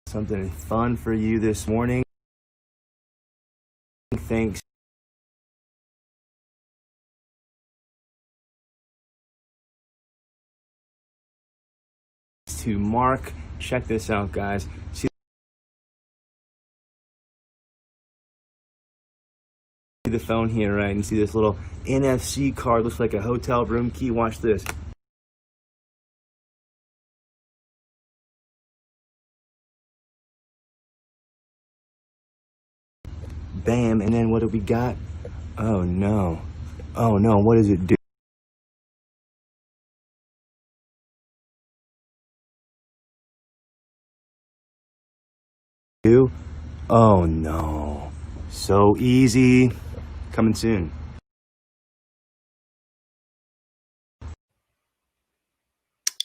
Something fun for you this morning. Thanks to Mark. Check this out, guys. See the phone here, right? And see this little NFC card, looks like a hotel room key. Watch this. Bam, and then what do we got? Oh no. Oh no, what does it do? Oh no. So easy. Coming soon.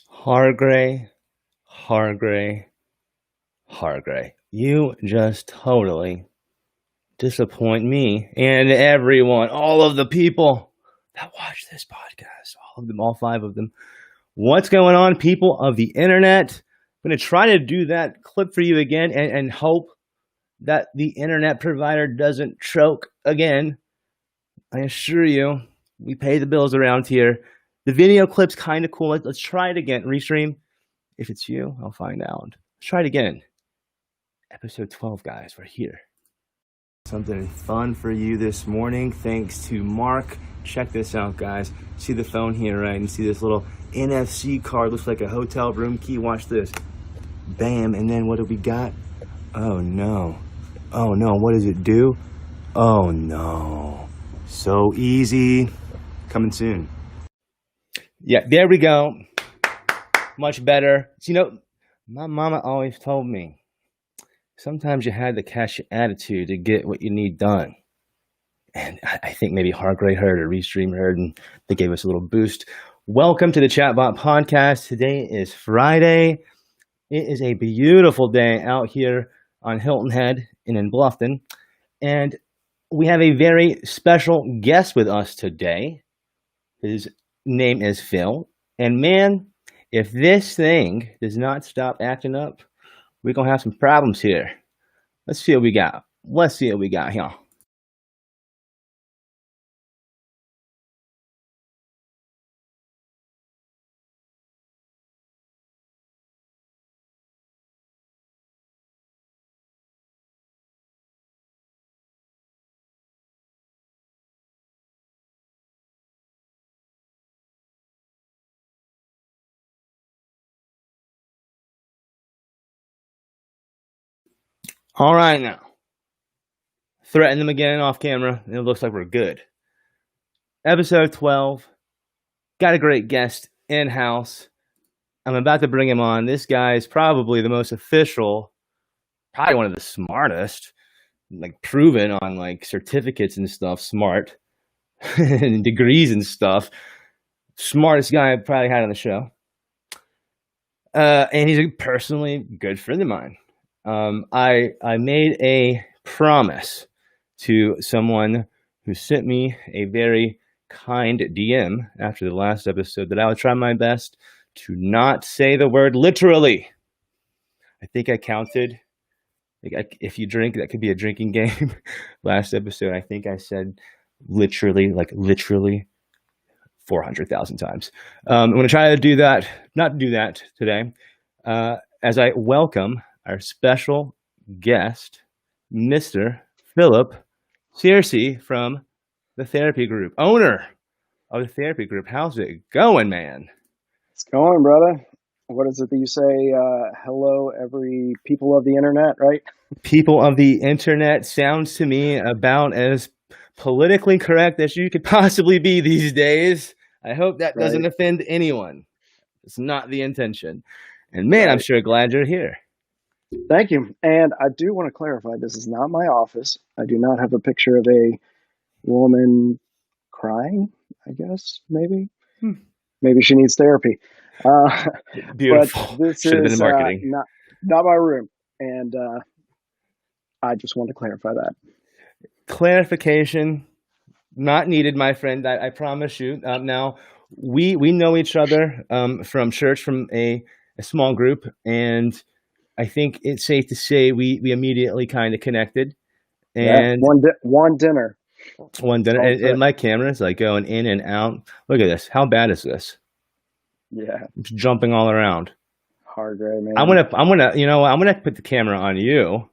Hargray. You just totally disappoint me and everyone, all of the people that watch this podcast, all of them, all 5 of them. What's going on, people of the internet? I'm going to try to do that clip for you again and hope that the internet provider doesn't choke again. I assure you, we pay the bills around here. The video clip's kind of cool. Let's try it again. Restream. If it's you, I'll find out. Let's try it again. Episode 12, guys. We're here. Something fun for you this morning, thanks to Mark. Check this out, guys. See the phone here, right? And see this little NFC card, looks like a hotel room key. Watch this. Bam, and then what do we got? Oh no. Oh no, what does it do? Oh no. So easy. Coming soon. Yeah, there we go. Much better. So, my mama always told me, sometimes you had to catch your attitude to get what you need done. And I think maybe Hargray heard or Restream heard, and they gave us a little boost. Welcome to the ChatBot Podcast. Today is Friday. It is a beautiful day out here on Hilton Head and in Bluffton. And we have a very special guest with us today. His name is Phil. And man, if this thing does not stop acting up, we're going to have some problems here. Let's see what we got. Let's see what we got here. All right, now. Threaten them again off camera, and it looks like we're good. Episode 12. Got a great guest in-house. I'm about to bring him on. This guy is probably the most official, probably one of the smartest, like proven on like certificates and stuff, smart, and degrees and stuff. Smartest guy I've probably had on the show. And he's a personally good friend of mine. I made a promise to someone who sent me a very kind DM after the last episode that I would try my best to not say the word literally. I think I counted. If you drink, that could be a drinking game. Last episode, I think I said literally 400,000 times. I'm going to try to do that, not do that today, as I welcome our special guest, Mr. Philip Searcy from the therapy group, owner of the therapy group. How's it going, man? It's going, brother. What is it that you say? Hello, every people of the internet, right? People of the internet sounds to me about as politically correct as you could possibly be these days. I hope that doesn't offend anyone. It's not the intention. And man, I'm sure glad you're here. Thank you. And I do want to clarify, this is not my office. I do not have a picture of a woman crying, I guess, maybe. Maybe she needs therapy. Beautiful. But this Should have been is in marketing. not my room. And I just want to clarify that. Clarification not needed, my friend. I promise you. Now, we know each other from church, from a small group, and I think it's safe to say we immediately kind of connected. And one dinner. And my camera's like going in and out. Look at this. How bad is this? Yeah, it's jumping all around. Hard, right, man. I'm gonna put the camera on you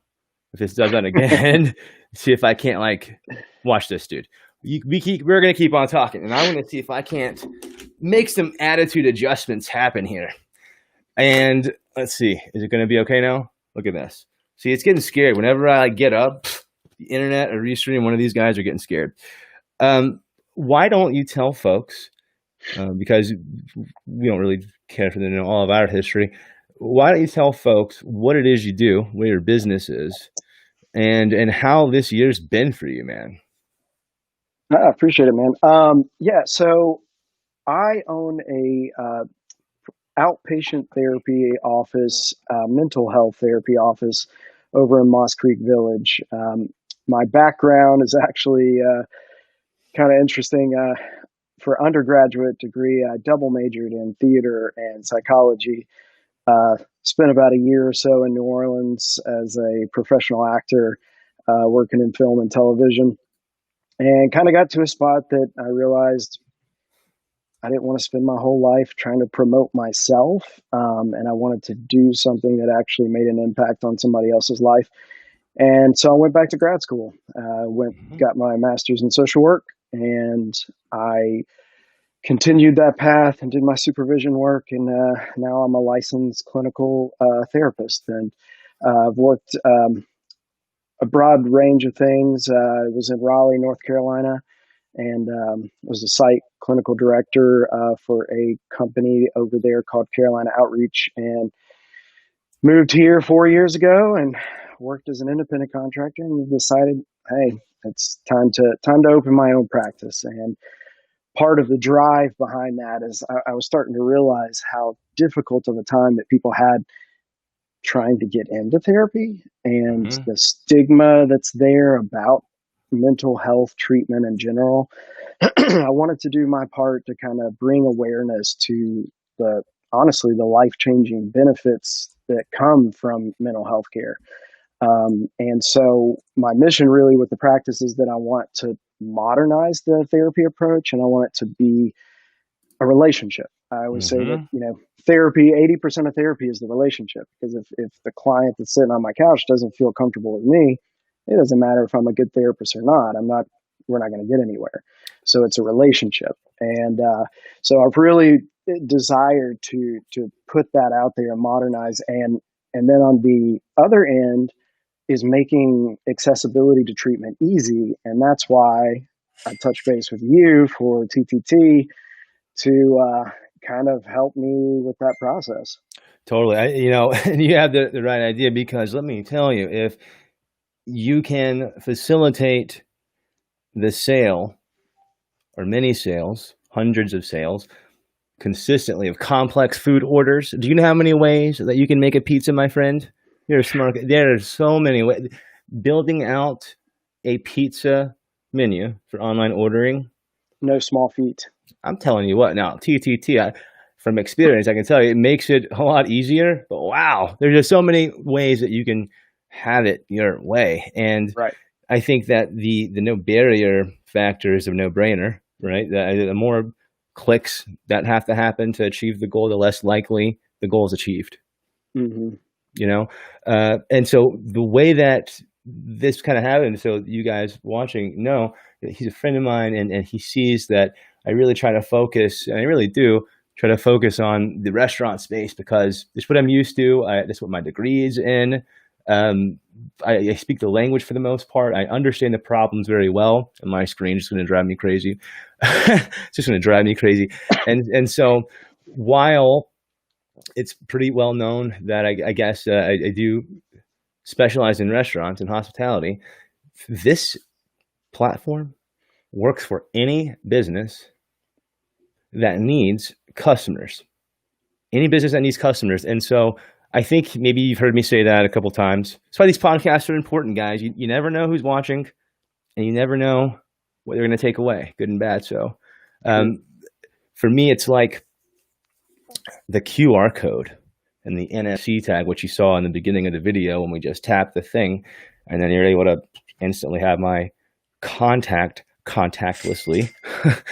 if this does that again. See if I can't watch this, dude. We're gonna keep on talking, and I'm gonna see if I can't make some attitude adjustments happen here. And let's see, is it gonna be okay now? Look at this. See, it's getting scared. Whenever I get up, the internet or Restream, one of these guys are getting scared. Why don't you tell folks? Because we don't really care for them to know all of our history. Why don't you tell folks what it is you do, where your business is, and how this year's been for you, man? I appreciate it, man. So I own a outpatient therapy office, mental health therapy office over in Moss Creek Village. My background is actually kind of interesting. For undergraduate degree, I double majored in theater and psychology. Spent about a year or so in New Orleans as a professional actor, working in film and television, and kind of got to a spot that I realized I didn't want to spend my whole life trying to promote myself, and I wanted to do something that actually made an impact on somebody else's life. And so I went back to grad school, got my master's in social work, and I continued that path and did my supervision work. And now I'm a licensed clinical therapist, and I've worked a broad range of things. I was in Raleigh, North Carolina, and was a site clinical director for a company over there called Carolina Outreach, and moved here 4 years ago and worked as an independent contractor, and decided, hey, it's time to open my own practice. And part of the drive behind that is I was starting to realize how difficult of a time that people had trying to get into therapy, and the stigma that's there about mental health treatment in general. I wanted to do my part to kind of bring awareness to the honestly the life changing benefits that come from mental health care. And so my mission really with the practice is that I want to modernize the therapy approach, and I want it to be a relationship. I always say that, Mm-hmm. therapy, 80% of therapy is the relationship. Because if the client that's sitting on my couch doesn't feel comfortable with me, it doesn't matter if I'm a good therapist or not. We're not going to get anywhere. So it's a relationship. And so I've really desired to put that out there and modernize. And then on the other end is making accessibility to treatment easy. And that's why I touch base with you for TTT to kind of help me with that process. Totally. You have the right idea, because let me tell you, if you can facilitate the sale or many sales, hundreds of sales consistently of complex food orders. Do you know how many ways that you can make a pizza, my friend? You're smart. There are so many ways. Building out a pizza menu for online ordering, No small feat. I'm telling you what, now, TTT, from experience, I can tell you, it makes it a lot easier. But wow, there's just so many ways that you can have it your way. And Right. I think that the no barrier factor is a no-brainer, right? The more clicks that have to happen to achieve the goal, the less likely the goal is achieved. Mm-hmm. And so the way that this kind of happened, so you guys watching know that he's a friend of mine, and he sees that I really try to focus, and I really do try to focus on the restaurant space, because it's what I'm used to. That's what my degree is in. I speak the language for the most part. I understand the problems very well, and my screen is going to drive me crazy. It's just going to drive me crazy. And so while it's pretty well known that I guess I do specialize in restaurants and hospitality, this platform works for any business that needs customers. Any business that needs customers. And so I think maybe you've heard me say that a couple times. That's why these podcasts are important, guys. You never know who's watching, and you never know what they're going to take away, good and bad. So for me, it's like the QR code and the NFC tag, which you saw in the beginning of the video when we just tapped the thing, and then you're able to instantly have my contact contactlessly.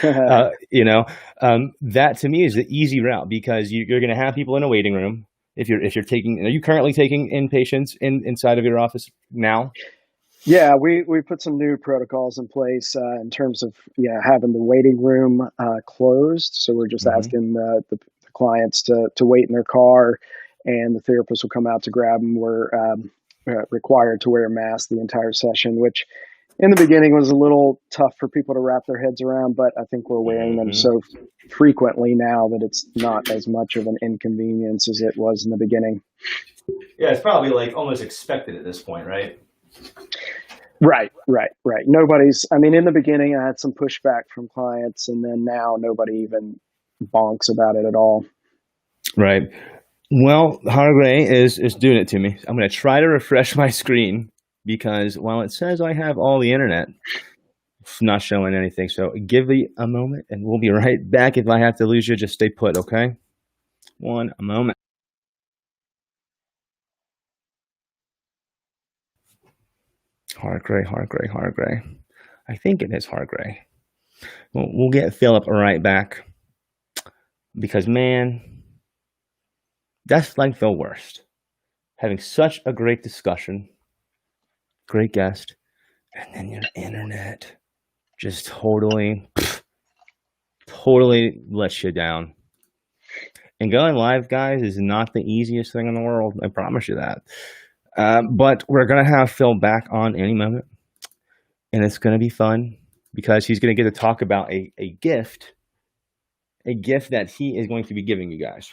That to me is the easy route, because you're going to have people in a waiting room. If you're taking, are you currently taking inpatients inside of your office now? Yeah, we put some new protocols in place in terms of having the waiting room closed. So we're just Mm-hmm. asking the clients to wait in their car, and the therapist will come out to grab them. We're required to wear a mask the entire session, which in the beginning was a little tough for people to wrap their heads around, but I think we're wearing them so frequently now that it's not as much of an inconvenience as it was in the beginning. Yeah, it's probably like almost expected at this point, right? Right. In the beginning I had some pushback from clients, and then now nobody even bonks about it at all. Right. Well, Hargray is doing it to me. I'm going to try to refresh my screen, because while it says I have all the internet, it's not showing anything. So give me a moment, and we'll be right back. If I have to lose you, just stay put, okay? A moment. Hargray. I think it is Hargray. We'll get Philip right back, because, man, that's like the worst. Having such a great discussion, great guest, and then your internet just totally lets you down. And going live, guys, is not the easiest thing in the world. I promise you that. But we're going to have Phil back on any moment, and it's going to be fun, because he's going to get to talk about a gift that he is going to be giving you guys,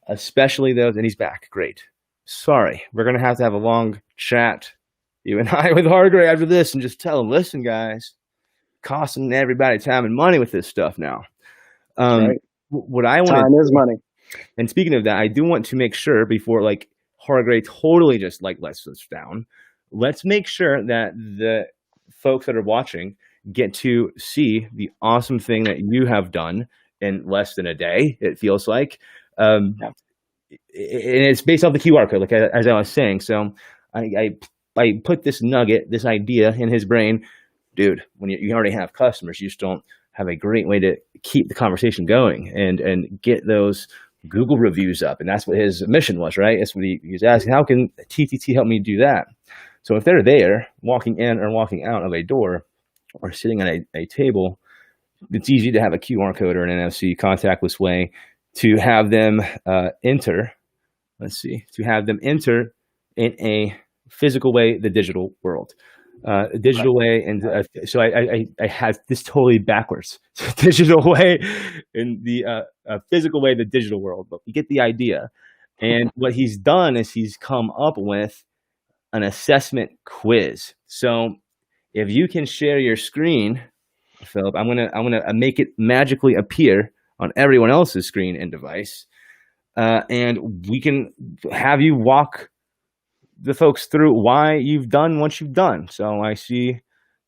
especially those, and he's back. Great. Sorry, we're going to have a long chat, you and I, with Hargray after this, and just tell him, listen, guys, costing everybody time and money with this stuff now. Right. What I want Time is money. And speaking of that, I do want to make sure, before Hargray totally just lets us down, let's make sure that the folks that are watching get to see the awesome thing that you have done in less than a day, it feels like. Yeah. And it's based off the QR code, like as I was saying. So I put this nugget, this idea in his brain, dude. When you already have customers, you just don't have a great way to keep the conversation going and get those Google reviews up. And that's what his mission was, right? That's what he was asking. How can TTT help me do that? So if they're there, walking in or walking out of a door, or sitting at a table, it's easy to have a QR code or an NFC contactless way to have them enter. To have them enter in a physical way the digital world. Digital way, and so I have this totally backwards. Digital way in the physical way the digital world, but you get the idea. And what he's done is he's come up with an assessment quiz. So if you can share your screen, Philip, I'm gonna make it magically appear on everyone else's screen and device, and we can have you walk the folks through why you've done what you've done. So I see,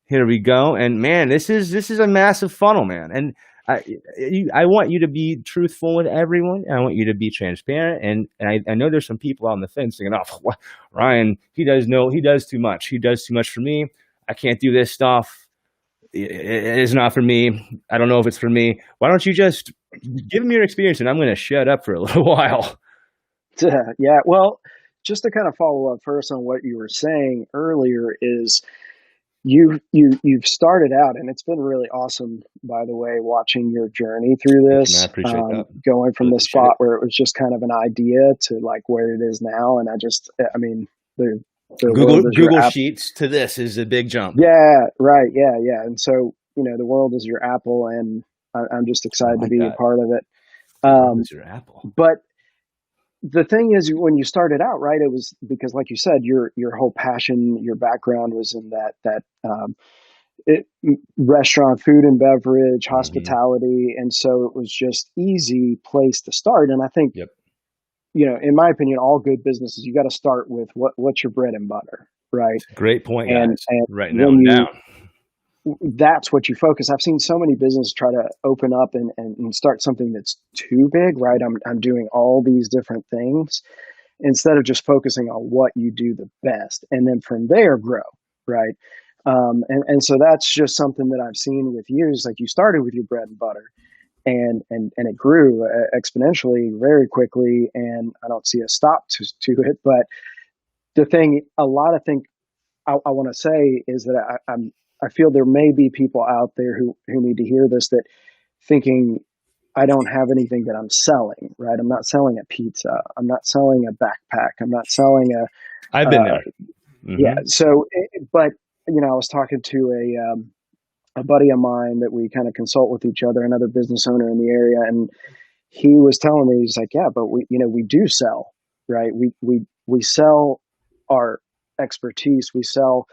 here we go, and man, this is a massive funnel, man. And I want you to be truthful with everyone. I want you to be transparent, and I know there's some people on the fence thinking, oh, Ryan, he does too much. He does too much for me. I can't do this stuff. It is not for me. I don't know if it's for me. Why don't you just give me your experience, and I'm going to shut up for a little while. Yeah. Well, just to kind of follow up first on what you were saying earlier is you've started out, and it's been really awesome, by the way, watching your journey through this. I appreciate that. Going from the spot where it was just kind of an idea to like where it is now. And I mean, the Google Sheets to this is a big jump. Yeah, right. Yeah. And so, the world is your Apple, and I'm just excited to be a part of it. Is your Apple. But the thing is, when you started out, right, it was because, like you said, your whole passion, your background was in that restaurant, food and beverage, hospitality, and so it was just easy place to start. And I think, in my opinion, all good businesses, you got to start with what's your bread and butter, right? Great point, guys. And right now, that's what you focus. I've seen so many businesses try to open up and start something that's too big, right? I'm doing all these different things instead of just focusing on what you do the best, and then from there grow, right? And so that's just something that I've seen with you. Is like you started with your bread and butter, and it grew exponentially very quickly, and I don't see a stop to it. But the thing, I want to say is that I feel there may be people out there who need to hear this, that thinking I don't have anything that I'm selling, right? I'm not selling a pizza. I'm not selling a backpack. I'm not selling I've been there. Yeah. So, but I was talking to a buddy of mine that we kind of consult with each other, another business owner in the area, and he was telling me, he's like, yeah, but we do sell, right? We sell our expertise. We sell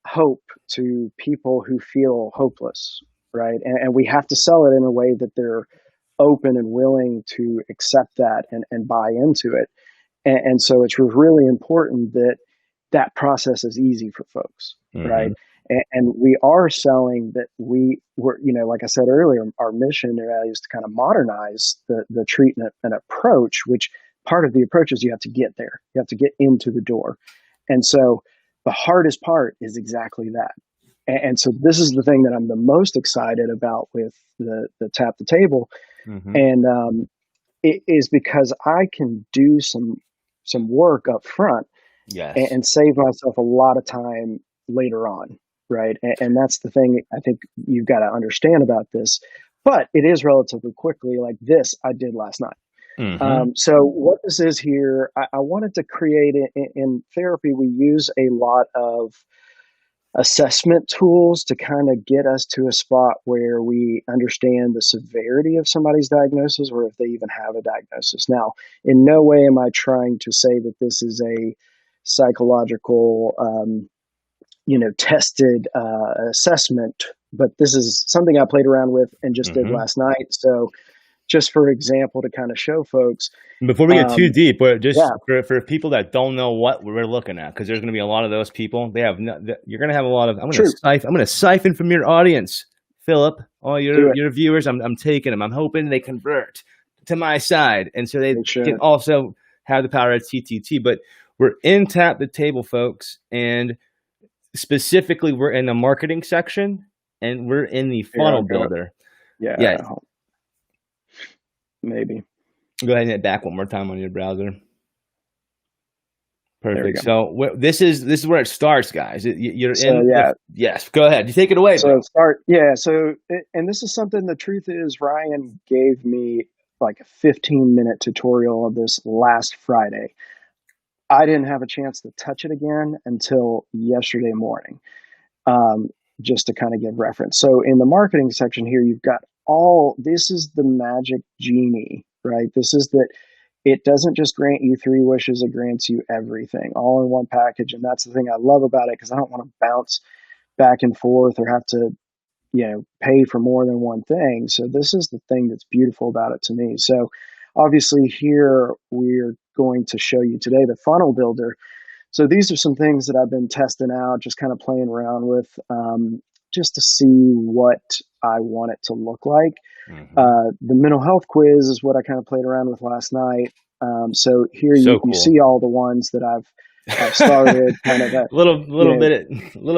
hope to people who feel hopeless, right? And we have to sell it in a way that they're open and willing to accept that and buy into it. And so it's really important that process is easy for folks, right? And we are selling that we're, like I said earlier, our mission is to kind of modernize the treatment and approach, which part of the approach is you have to get there. You have to get into the door. And so the hardest part is exactly that. And so this is the thing that I'm the most excited about with the Tap the Table. And it is because I can do some work up front and save myself a lot of time later on. Right. And that's the thing I think you've got to understand about this. But it is relatively quickly, like this I did last night. So what this is here, I wanted to create it in therapy. We use a lot of assessment tools to kind of get us to a spot where we understand the severity of somebody's diagnosis, or if they even have a diagnosis. Now, in no way am I trying to say that this is a psychological tested assessment, but this is something I played around with and just did last night. So just for example, to kind of show folks. Before we get too deep, but just Yeah, for people that don't know what we're looking at, because there's going to be a lot of those people. They have no, you're going to have a lot of. I'm true. going to siphon from your audience, Philip. All Do it. your viewers. I'm taking them. I'm hoping they convert to my side, and so they They should. can also have the power of TTT. But we're in Tap the Table, folks, and specifically we're in the marketing section, and we're in the funnel builder. Yeah. Maybe. Go ahead and hit back one more time on your browser. Perfect. So this is where it starts, guys. You're in. Yes. Go ahead. You take it away. So start. Yeah. So and this is something. The truth is, Ryan gave me like a 15-minute tutorial of this last Friday. I didn't have a chance to touch it again until yesterday morning, just to kind of give reference. So in the marketing section here, you've got this is the magic genie, right? This is that it doesn't just grant you 3 wishes, it grants you everything all in one package. And that's the thing I love about it, because I don't want to bounce back and forth or have to, pay for more than one thing. So this is the thing that's beautiful about it to me. So obviously here we're going to show you today the funnel builder. So these are some things that I've been testing out, just kind of playing around with, just to see what I want it to look like. Mm-hmm. The mental health quiz is what I kind of played around with last night. So here you see all the ones that I've started. Kind of a little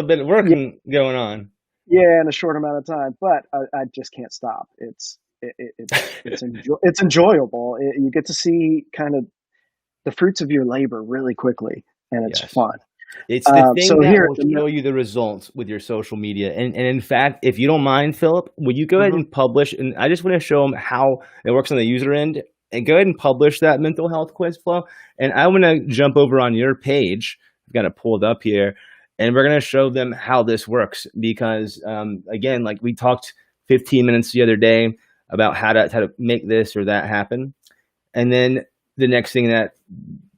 bit of working going on. Yeah, in a short amount of time, but I just can't stop. It's enjoyable. You get to see kind of the fruits of your labor really quickly, and it's fun. It's the thing that will show you the results with your social media. And in fact, if you don't mind, Philip, will you go ahead and publish? And I just want to show them how it works on the user end. And go ahead and publish that mental health quiz flow. And I want to jump over on your page. I've got it pulled up here. And we're going to show them how this works. Because, again, like we talked 15 minutes the other day about how to make this or that happen. And then the next thing that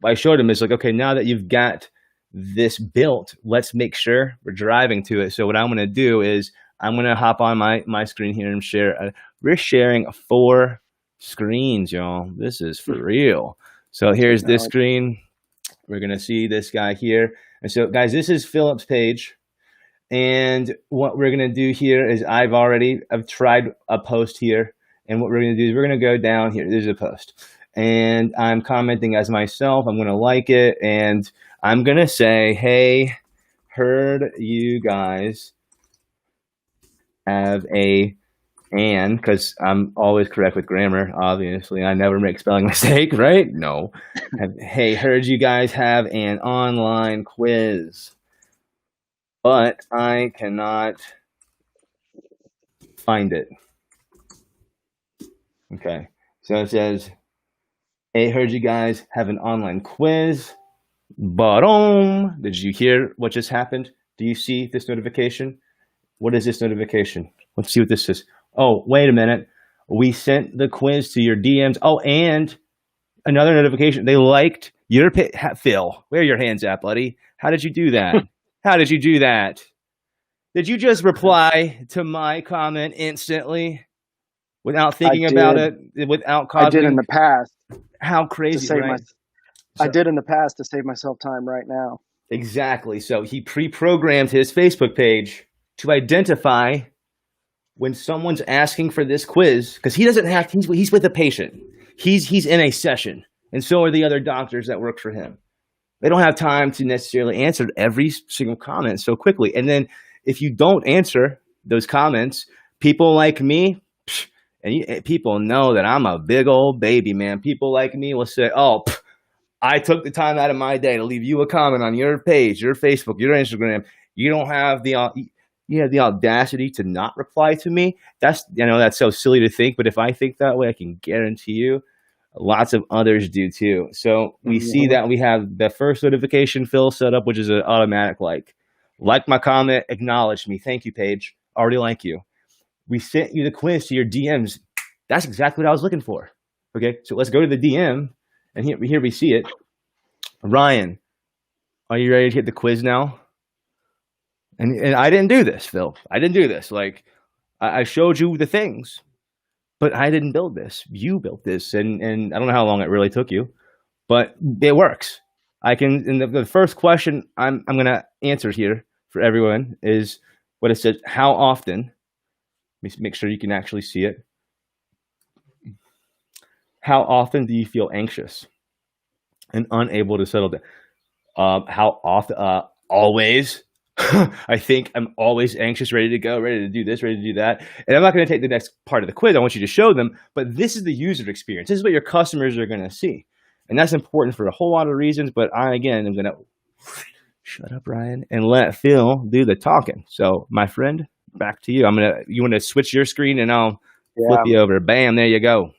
I showed them is like, okay, now that you've got this built, let's make sure we're driving to it. So what I'm going to do is I'm going to hop on my screen here and share. We're sharing 4 screens, y'all. This is for real. So here's this screen. We're going to see this guy here. And so, guys, this is Philip's page. And what we're going to do here is I've tried a post here. And what we're going to do is we're going to go down here. There's a post. And I'm commenting as myself. I'm going to like it. And I'm going to say, hey, heard you guys have because I'm always correct with grammar, obviously. I never make spelling mistake, right? No. Hey, heard you guys have an online quiz, but I cannot find it. Okay. So it says, hey, heard you guys have an online quiz, but did you hear what just happened? Do you see this notification? What is this notification? Let's see what this is. Oh, wait a minute. We sent the quiz to your DMs. Oh, and another notification. They liked your Phil, where are your hands at, buddy? How did you do that? How did you do that? Did you just reply to my comment instantly without thinking about it, without causing? I did in the past. How crazy, right? I did in the past to save myself time right now. Exactly. So he pre-programmed his Facebook page to identify when someone's asking for this quiz, because he doesn't have, he's with a patient. He's in a session. And so are the other doctors that work for him. They don't have time to necessarily answer every single comment so quickly. And then if you don't answer those comments, people like me, and people know that I'm a big old baby, man. People like me will say, I took the time out of my day to leave you a comment on your page, your Facebook, your Instagram. You don't have the audacity to not reply to me. That's so silly to think, but if I think that way, I can guarantee you lots of others do too. So we see that we have the first notification Phil set up, which is an automatic like my comment, acknowledge me. Thank you, Paige. Already like you. We sent you the quiz to your DMs. That's exactly what I was looking for. Okay, so let's go to the DM, and here we see it. Ryan, are you ready to hit the quiz now? And I didn't do this, Phil. I didn't do this. Like, I showed you the things. but I didn't build this. You built this, and I don't know how long it really took you, but it works. I can. And the first question I'm gonna answer here for everyone is what it says. How often? Let me make sure you can actually see it. How often do you feel anxious and unable to settle down? How often? Always. I think I'm always anxious, ready to go, ready to do this, ready to do that. And I'm not going to take the next part of the quiz. I want you to show them, but this is the user experience. This is what your customers are going to see. And that's important for a whole lot of reasons. But I, again, am going to shut up, Ryan, and let Phil do the talking. So, my friend, back to you. You want to switch your screen and I'll flip you over. Bam, there you go.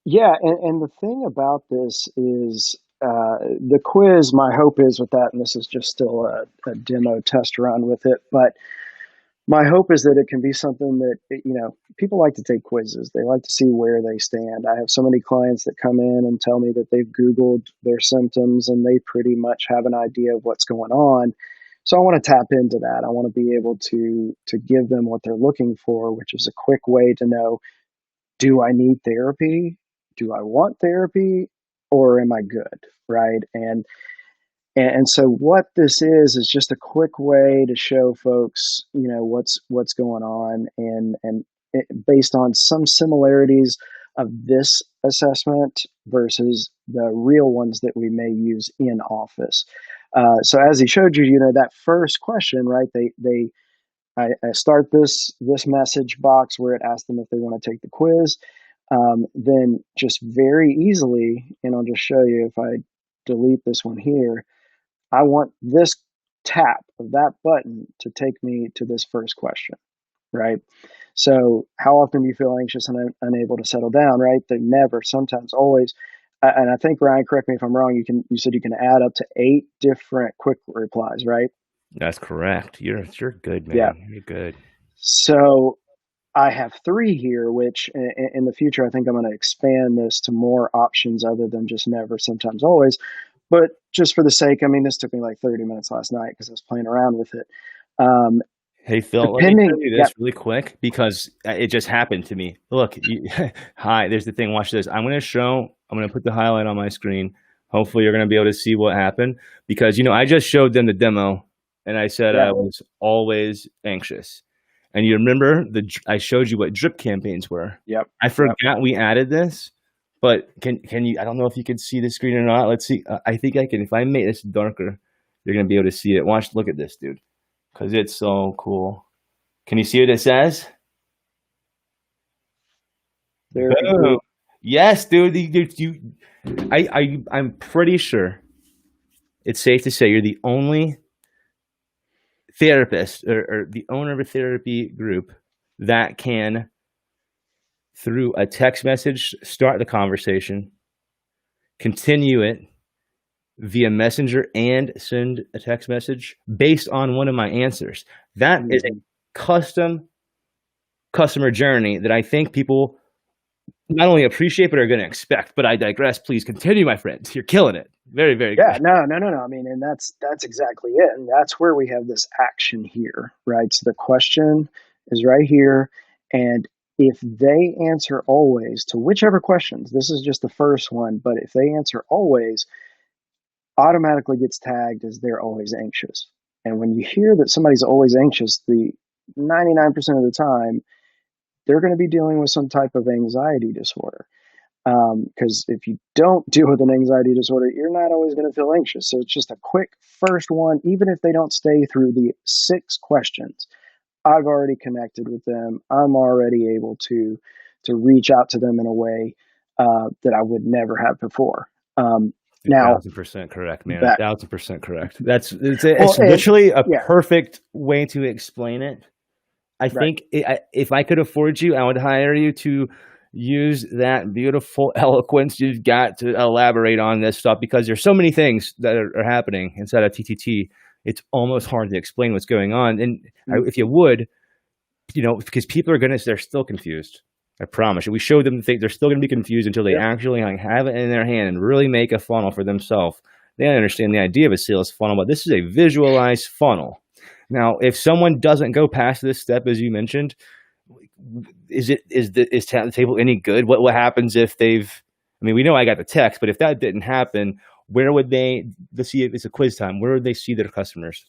Yeah, and the thing about this is the quiz, my hope is with that, and this is just still a demo test run with it, but my hope is that it can be something that, people like to take quizzes. They like to see where they stand. I have so many clients that come in and tell me that they've Googled their symptoms and they pretty much have an idea of what's going on. So I want to tap into that. I want to be able to give them what they're looking for, which is a quick way to know, do I need therapy? Do I want therapy, or am I good? Right. And so what this is just a quick way to show folks, what's going on, and based on some similarities of this assessment versus the real ones that we may use in office. So as he showed you, that first question, right? I start this message box where it asks them if they want to take the quiz. Then just very easily, and I'll just show you if I delete this one here, I want this tap of that button to take me to this first question, right? So how often do you feel anxious and unable to settle down, right? They never, sometimes, always. And I think, Ryan, correct me if I'm wrong, you said you can add up to 8 different quick replies, right? That's correct. You're good, man. Yeah. You're good. So I have 3 here, which in the future, I think I'm going to expand this to more options other than just never, sometimes, always. But just for the sake, this took me like 30 minutes last night because I was playing around with it. Hey, Phil, let me tell you this really quick because it just happened to me. Look, hi, there's the thing. Watch this. I'm going to put the highlight on my screen. Hopefully you're going to be able to see what happened because, I just showed them the demo and I said I was always anxious. And you remember I showed you what drip campaigns were. Yep. I forgot we added this, but can you, I don't know if you can see the screen or not. Let's see. I think I can. If I make this darker, you're going to be able to see it. Look at this, dude. Because it's so cool. Can you see what it says? There. Yes, dude. I'm pretty sure it's safe to say you're the only therapist or the owner of a therapy group that can, through a text message, start the conversation, continue it via Messenger, and send a text message based on one of my answers. That is a custom customer journey that I think people not only appreciate but are going to expect. But I digress. Please continue, my friend. You're killing it. Very, very good. Yeah, no. And that's exactly it. And that's where we have this action here, right? So the question is right here. And if they answer always to whichever questions, this is just the first one, but if they answer always, automatically gets tagged as they're always anxious. And when you hear that somebody's always anxious, the 99% of the time, they're going to be dealing with some type of anxiety disorder. Because if you don't deal with an anxiety disorder, you're not always going to feel anxious. So it's just a quick first one, even if they don't stay through the 6 questions. I've already connected with them. I'm already able to reach out to them in a way that I would never have before. Now, 1,000% correct, man. 1,000% correct. It's literally a perfect way to explain it. I think if I could afford you, I would hire you to use that beautiful eloquence you've got to elaborate on this stuff because there's so many things that are happening inside of TTT. It's almost hard to explain what's going on. And if you would, because people they're still confused. I promise you. We showed them they're still going to be confused until they actually have it in their hand and really make a funnel for themselves. They understand the idea of a sales funnel, but this is a visualized funnel. Now, if someone doesn't go past this step, as you mentioned, is the table any good? What happens if we know I got the text, but if that didn't happen, where would let's see if it's a quiz time, where would they see their customers?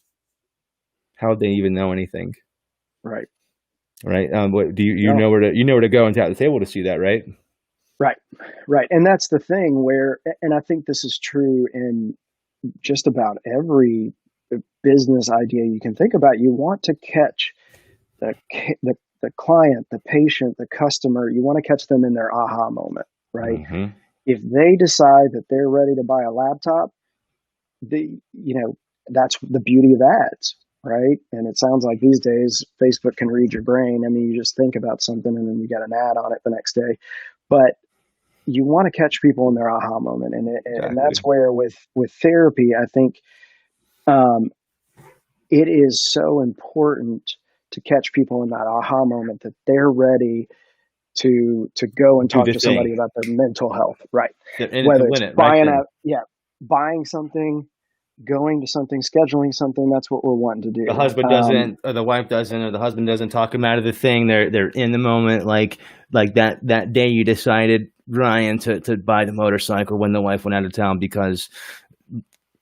How would they even know anything? Right. Right. What do you know where to go and tap the table to see that, right? Right. And that's the thing and I think this is true in just about every business idea you can think about. You want to catch the client, the patient, the customer. You want to catch them in their aha moment, right? Mm-hmm. If they decide that they're ready to buy a laptop, that's the beauty of ads, right? And it sounds like these days Facebook can read your brain. I mean, you just think about something and then you get an ad on it the next day. But you want to catch people in their aha moment, and that's where with therapy, I think it is so important to catch people in that aha moment that they're ready to go and talk to somebody about their mental health, right? Whether it's buying something, going to something, scheduling something. That's what we're wanting to do. The husband doesn't, or the wife doesn't, or the husband doesn't talk him out of the thing. They're in the moment, like that day you decided, Ryan, to buy the motorcycle when the wife went out of town, because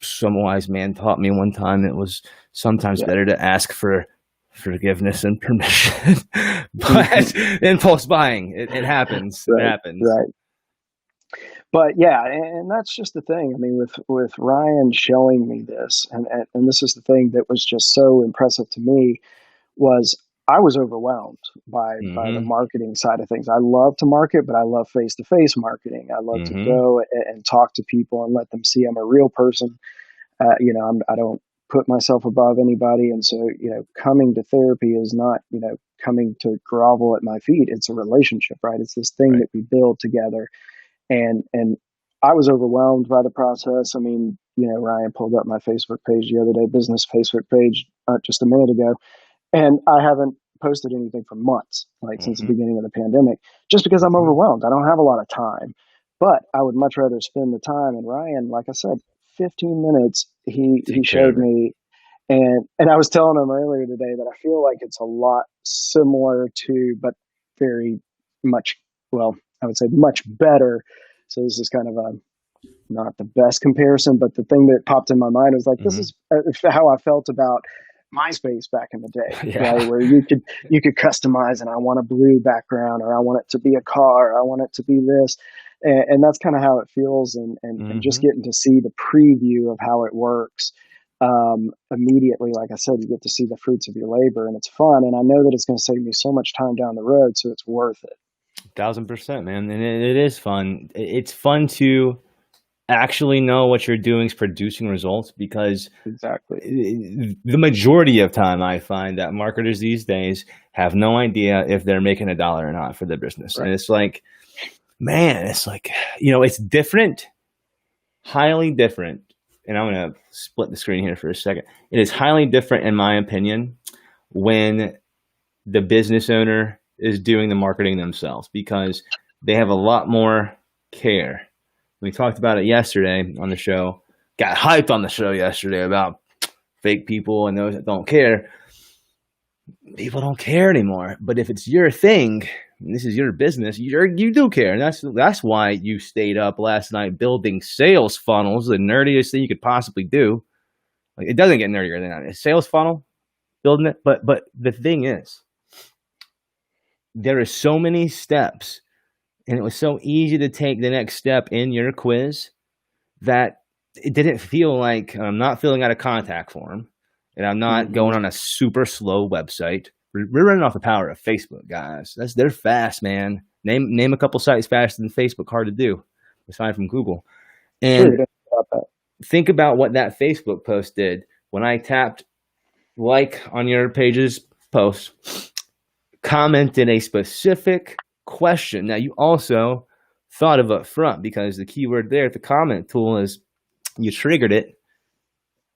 some wise man taught me one time it was sometimes better to ask for forgiveness and permission. But impulse buying, it happens. Right, it happens. Right. But yeah, and that's just the thing. I mean, with Ryan showing me this, and this is the thing that was just so impressive to me, was I was overwhelmed by the marketing side of things. I love to market, but I love face-to-face marketing. I love to go and talk to people and let them see I'm a real person. I don't put myself above anybody. And so, coming to therapy is not, coming to grovel at my feet. It's a relationship, right? It's this thing that we build together. And I was overwhelmed by the process. I mean, Ryan pulled up my Facebook page the other day, business Facebook page, just a minute ago. And I haven't posted anything for months, since the beginning of the pandemic, just because I'm overwhelmed. I don't have a lot of time, but I would much rather spend the time. And Ryan, like I said, 15 minutes, he showed me. And I was telling him earlier today that I feel like it's a lot similar to, but very much, I would say much better. So this is kind of not the best comparison, but the thing that popped in my mind was like, this is how I felt about MySpace back in the day, right? Where you could customize, and I want a blue background, or I want it to be a car, or I want it to be this. And that's kind of how it feels. And just getting to see the preview of how it works immediately, like I said, you get to see the fruits of your labor, and it's fun. And I know that it's going to save me so much time down the road. So it's worth it. 1,000%, man. And it is fun. It's fun to actually know what you're doing is producing results, because the majority of time I find that marketers these days have no idea if they're making $1 or not for their business. Right. And it's like, man, it's different, highly different. And I'm going to split the screen here for a second. It is highly different, in my opinion, when the business owner is doing the marketing themselves, because they have a lot more care. We talked about it yesterday on the show, got hyped on the show yesterday about fake people and those that don't care. People don't care anymore. But if it's your thing, and this is your business, you do care. And that's why you stayed up last night building sales funnels, the nerdiest thing you could possibly do. Like, it doesn't get nerdier than that. A sales funnel, building it. But the thing is, there are so many steps, and it was so easy to take the next step in your quiz that it didn't feel like I'm not filling out a contact form, and I'm not going on a super slow website. We're running off the power of Facebook, guys. They're fast, man. Name a couple sites faster than Facebook. Hard to do, aside from Google. And think about what that Facebook post did. When I tapped like on your page's post, commented a specific question that you also thought of up front, because the keyword there at the comment tool is you triggered it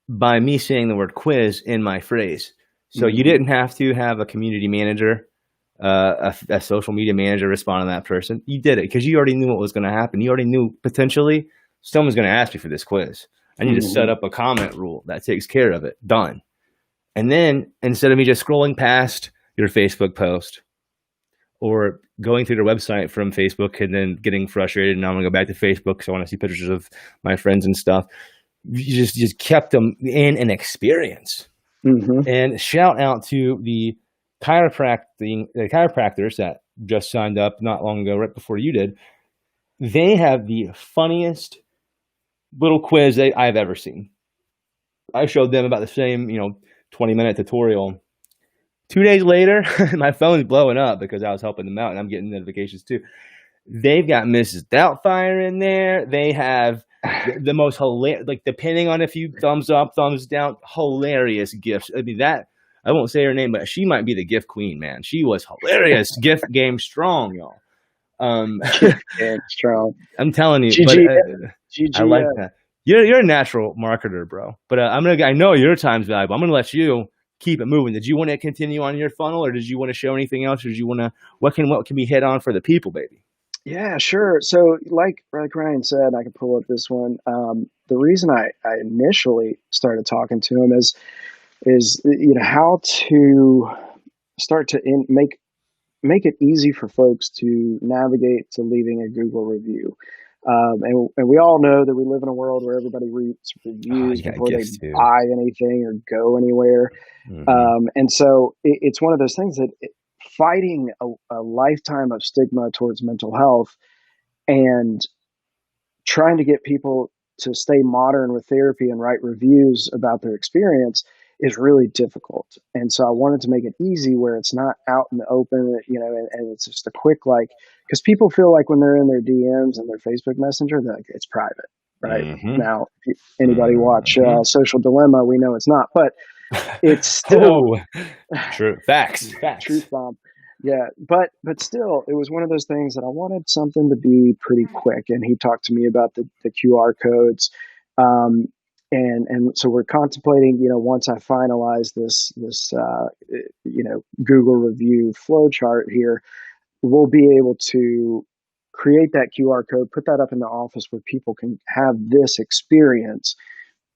by me saying the word quiz in my phrase. So you didn't have to have a community manager, a social media manager respond to that person. You did it because you already knew what was going to happen. You already knew potentially someone's going to ask me for this quiz. I need to set up a comment rule that takes care of it. Done. And then instead of me just scrolling past your Facebook post, or going through their website from Facebook and then getting frustrated. And now I'm gonna go back to Facebook because I want to see pictures of my friends and stuff. You just kept them in an experience. Mm-hmm. And shout out to the chiropractors that just signed up not long ago, right before you did. They have the funniest little quiz I've ever seen. I showed them about the same, 20-minute tutorial. 2 days later, my phone's blowing up because I was helping them out, and I'm getting notifications too. They've got Mrs. Doubtfire in there. They have the most hilarious, like depending on if you thumbs up, thumbs down, hilarious gifts. I mean, that, I won't say her name, but she might be the gift queen, man. She was hilarious. Gift game strong, y'all. Gift game strong. I'm telling you, GG, I like that. You're a natural marketer, bro. But I know your time's valuable. I'm gonna let you keep it moving. Did you want to continue on your funnel, or did you want to show anything else, or did you want to what can be hit on for the people, baby? Yeah, sure. So like Ryan said, I can pull up this one. The reason I initially started talking to him is how to start to make it easy for folks to navigate to leaving a Google review. And we all know that we live in a world where everybody reads reviews before they buy anything or go anywhere. Mm-hmm. And so it's one of those things that fighting a lifetime of stigma towards mental health and trying to get people to stay modern with therapy and write reviews about their experience is really difficult. And so I wanted to make it easy where it's not out in the open, and it's just a quick, because people feel like when they're in their DMs and their Facebook Messenger, that it's private, right? Mm-hmm. Now, if anybody watch Social Dilemma, we know it's not, but it's still true. Facts. Truth bomb. Yeah, but still, it was one of those things that I wanted something to be pretty quick. And he talked to me about the QR codes. And so we're contemplating, once I finalize this Google review flow chart here, we'll be able to create that QR code, put that up in the office where people can have this experience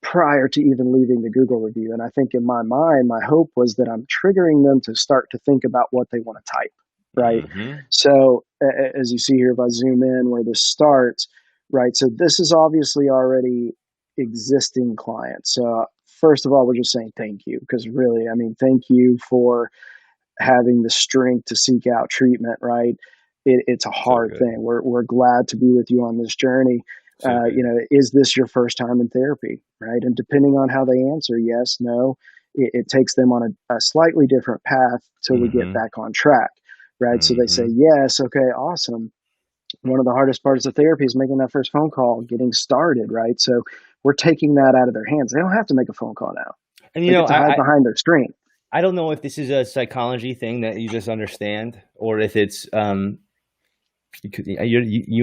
prior to even leaving the Google review. And I think in my mind, my hope was that I'm triggering them to start to think about what they want to type, right? Mm-hmm. So as you see here, if I zoom in where this starts, right? So this is obviously already existing clients. So first of all, we're just saying thank you, because really, thank you for having the strength to seek out treatment, right? It's a hard thing. We're glad to be with you on this journey. Is this your first time in therapy, right? And depending on how they answer, yes, no, it takes them on a slightly different path till we get back on track, right? So they say, yes, okay, awesome. One of the hardest parts of therapy is making that first phone call, getting started, right? So we're taking that out of their hands. They don't have to make a phone call now. And they get to hide behind their screen. I don't know if this is a psychology thing that you just understand, or if it's you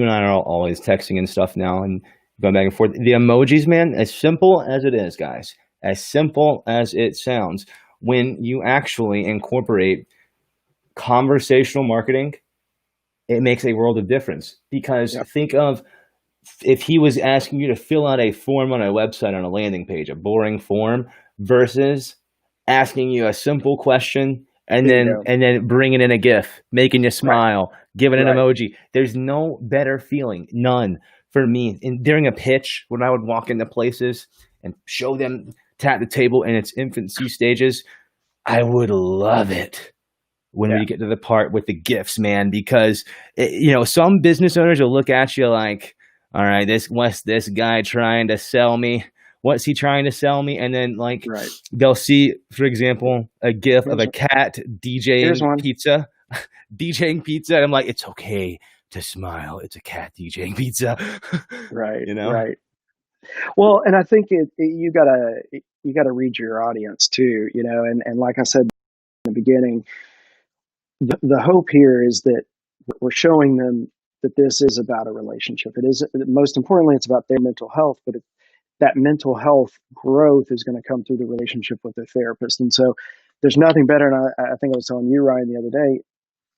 and I are always texting and stuff now and going back and forth. The emojis, man, as simple as it is, guys, as simple as it sounds, when you actually incorporate conversational marketing, it makes a world of difference. Because think of if he was asking you to fill out a form on a website on a landing page, a boring form, versus asking you a simple question and then bringing in a GIF, making you smile, giving an emoji. There's no better feeling, none, for me. During a pitch, when I would walk into places and show them Tap the Table in its infancy stages, I would love it when we get to the part with the GIFs, man, because some business owners will look at you like, all right, what's this guy trying to sell me? What's he trying to sell me? And then they'll see, for example, a GIF of a cat DJing pizza. DJing pizza. And I'm like, it's okay to smile. It's a cat DJing pizza. Right. Right. Well, and I think you gotta read your audience too, and like I said in the beginning, the hope here is that we're showing them that this is about a relationship. It is, most importantly, it's about their mental health, but that mental health growth is going to come through the relationship with their therapist. And so there's nothing better. And I think I was telling you, Ryan, the other day,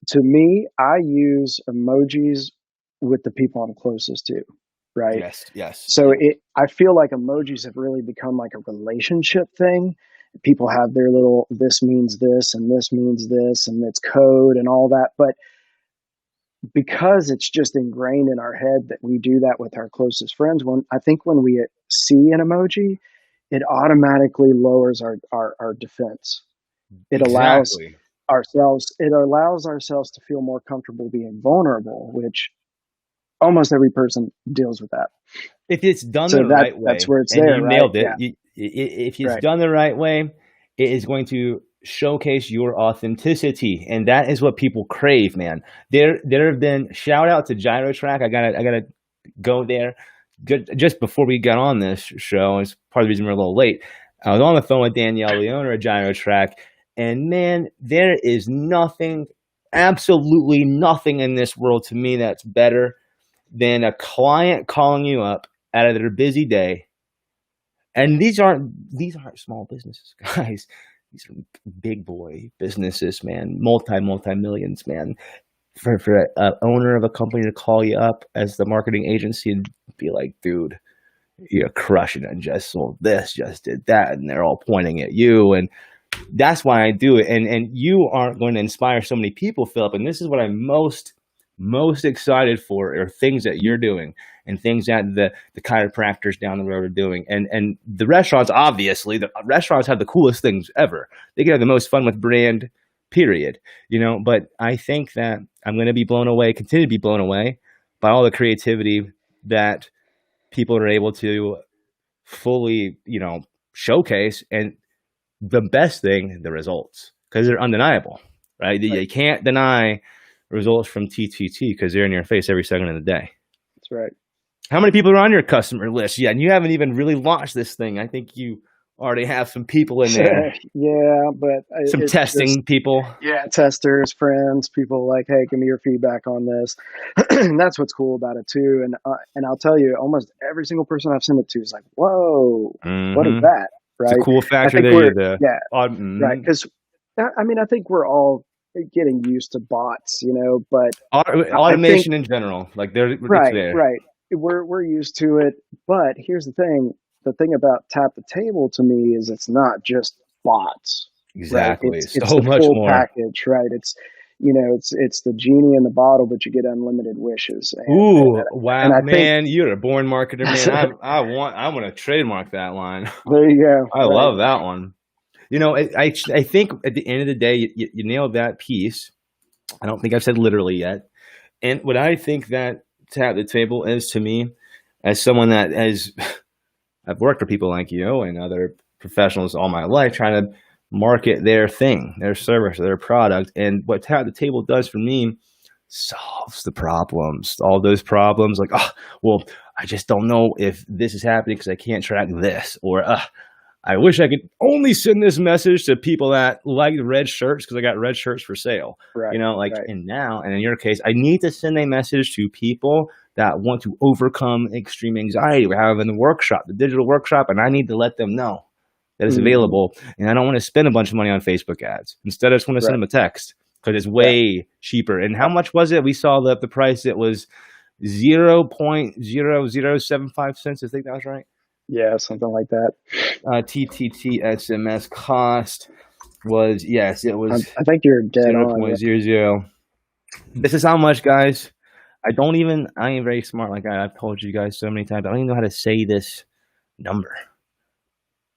to me, I use emojis with the people I'm closest to, right? Yes. So I feel like emojis have really become like a relationship thing. People have their little, this means this and this means this, and it's code and all that. But because it's just ingrained in our head that we do that with our closest friends, I think when we see an emoji, it automatically lowers our defense. It allows Exactly. ourselves to feel more comfortable being vulnerable, which almost every person deals with that. If it's done So the right that's way, where it's and there, you right? nailed it, Yeah, if it's right. done the right way, it is going to showcase your authenticity, and that is what people crave, man. There have been, shout out to GyroTrack. I gotta go there. Just before we got on this show, it's part of the reason we're a little late. I was on the phone with Danielle, the owner of GyroTrack, and man, there is nothing, absolutely nothing in this world to me that's better than a client calling you up out of their busy day. And these aren't small businesses, guys. These are big boy businesses, man. Multi millions, man. For an owner of a company to call you up as the marketing agency and be like, dude, you're crushing it, just sold this, just did that, and they're all pointing at you. And that's why I do it. And you aren't going to inspire so many people, Philip. And this is what I'm most excited for, are things that you're doing and things that the chiropractors down the road are doing. And the restaurants, obviously, the restaurants have the coolest things ever. They can have the most fun with brand, period. But I think that I'm going to be blown away, continue to be blown away by all the creativity that people are able to fully, showcase. And the best thing, the results, because they're undeniable, right? You can't deny results from TTT because they're in your face every second of the day. That's right. How many people are on your customer list? Yeah, and you haven't even really launched this thing. I think you already have some people in there. Yeah, but some testing people. Yeah, testers, friends, people like, hey, give me your feedback on this. That's what's cool about it too. And I'll tell you, almost every single person I've sent it to is like, whoa, what is that? Right? It's a cool factor there. Right. Because I think we're all getting used to bots, but automation in general, like they're right, there. Right. We're used to it, but here's the thing. The thing about Tap the Table to me is it's not just bots. Exactly. Right? It's so the much full more package, right? It's it's the genie in the bottle, but you get unlimited wishes. Wow, and man, you're a born marketer, man. I want to trademark that line. There you go. I love that one. I think at the end of the day, you nailed that piece. I don't think I've said literally yet. And what I think that Tap the Table is to me, as someone that I've worked for people like you and other professionals all my life trying to market their thing, their service, their product. And what Tap the Table does for me, solves the problems, all those problems. Like, I just don't know if this is happening because I can't track this. Or, I wish I could only send this message to people that like red shirts because I got red shirts for sale. Right, and in your case, I need to send a message to people that want to overcome extreme anxiety. We're having the digital workshop, and I need to let them know that it's available. And I don't want to spend a bunch of money on Facebook ads. Instead, I just want to send them a text because it's way cheaper. And how much was it? We saw the price. It was 0.0075 cents. I think that was right. Yeah, something like that. TTT SMS cost was, yes, it was. I think you're dead 0.00. This is how much, guys. I ain't very smart like I've told you guys so many times. I don't even know how to say this number.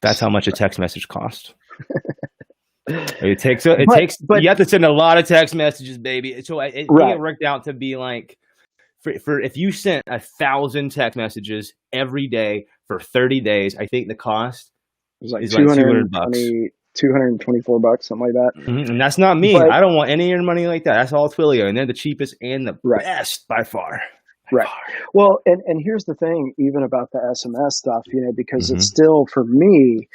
That's how much a text message costs. It takes, you have to send a lot of text messages, baby. So it worked out to be like, for if you sent 1,000 text messages every day for 30 days, I think the cost is like $200. $224, something like that. Mm-hmm. And that's not me. I don't want any of your money like that. That's all Twilio, and they're the cheapest and the best by far. Well, and here's the thing, even about the SMS stuff, because it's still, for me